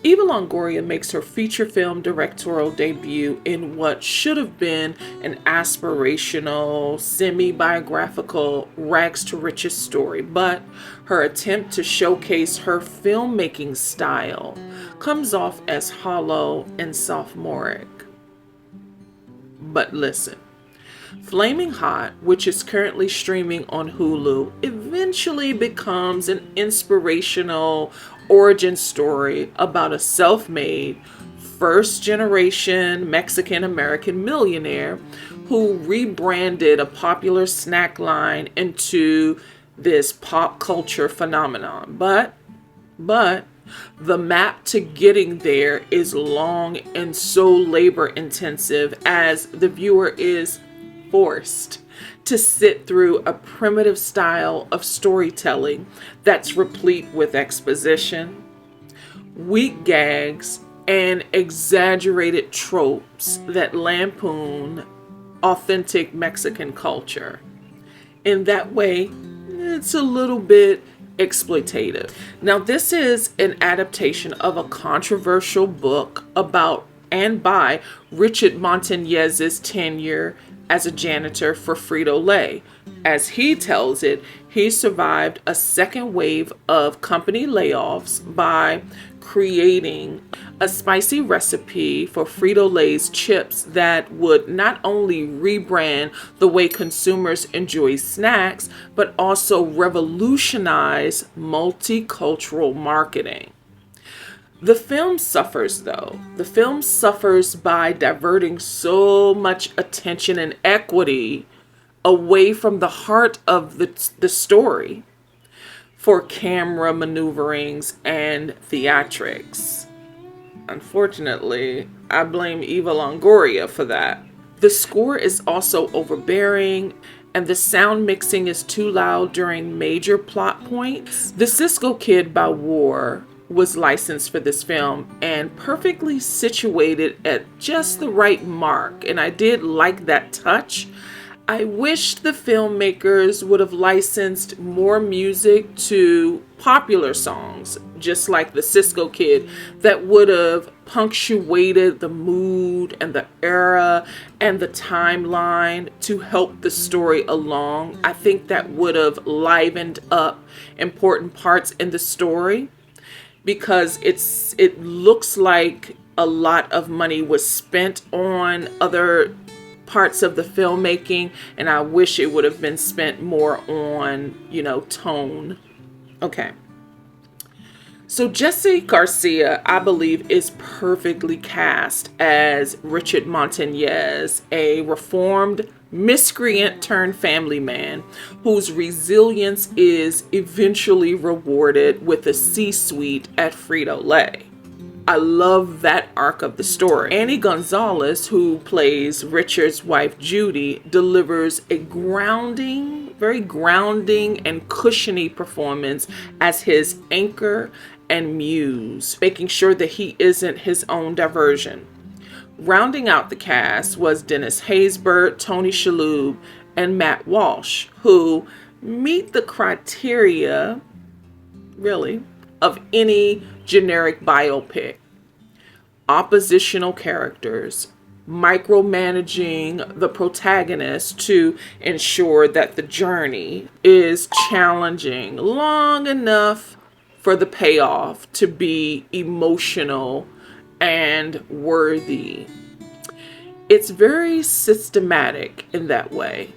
Eva Longoria makes her feature film directorial debut in what should have been an aspirational, semi-biographical, rags to riches story, but her attempt to showcase her filmmaking style comes off as hollow and sophomoric. But listen, Flamin Hot, which is currently streaming on Hulu, eventually becomes an inspirational origin story about a self-made, first-generation Mexican-American millionaire who rebranded a popular snack line into this pop culture phenomenon. But the map to getting there is long and so labor intensive as the viewer is forced to sit through a primitive style of storytelling that's replete with exposition, weak gags, and exaggerated tropes that lampoon authentic Mexican culture. In that way, it's a little bit exploitative. Now, this is an adaptation of a controversial book about and by Richard Montanez's tenure as a janitor for Frito Lay. As he tells it, he survived a second wave of company layoffs by creating a spicy recipe for Frito Lay's chips that would not only rebrand the way consumers enjoy snacks, but also revolutionize multicultural marketing. The film suffers, though. The film suffers by diverting so much attention and equity away from the heart of the story for camera maneuverings and theatrics. Unfortunately, I blame Eva Longoria for that. The score is also overbearing, and the sound mixing is too loud during major plot points. The Cisco Kid by War was licensed for this film and perfectly situated at just the right mark, and I did like that touch. I wish the filmmakers would have licensed more music to popular songs, just like the Cisco Kid, that would have punctuated the mood and the era and the timeline to help the story along. I think that would have livened up important parts in the story, because it looks like a lot of money was spent on other parts of the filmmaking, and I wish it would have been spent more on, tone. Okay. So Jesse Garcia, I believe, is perfectly cast as Richard Montanez, a reformed miscreant turned family man whose resilience is eventually rewarded with a C-suite at Frito Lay. I love that arc of the story. Annie Gonzalez, who plays Richard's wife Judy, delivers a very grounding and cushiony performance as his anchor and muse, making sure that he isn't his own diversion. Rounding out the cast was Dennis Haysbert, Tony Shalhoub, and Matt Walsh, who meet the criteria, really, of any generic biopic. Oppositional characters, micromanaging the protagonist to ensure that the journey is challenging long enough for the payoff to be emotional and worthy. It's very systematic in that way,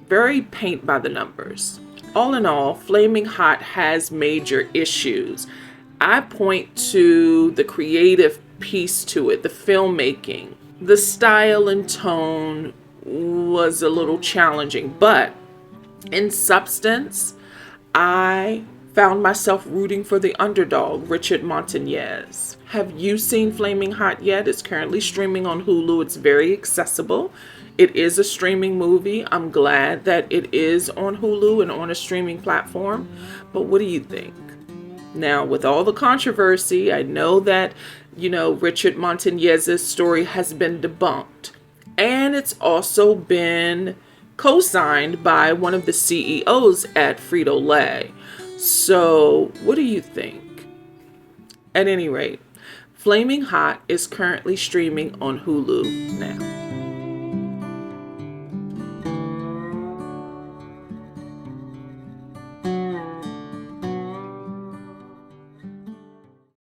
very paint by the numbers. All in all, Flamin Hot has major issues. I point to the creative piece to it, the filmmaking. The style and tone was a little challenging, but in substance, I found myself rooting for the underdog, Richard Montanez. Have you seen Flamin Hot yet? It's currently streaming on Hulu. It's very accessible. It is a streaming movie. I'm glad that it is on Hulu and on a streaming platform. But what do you think? Now, with all the controversy, I know that, Richard Montanez's story has been debunked. And it's also been co-signed by one of the CEOs at Frito Lay. So, what do you think? At any rate, Flamin Hot is currently streaming on Hulu now.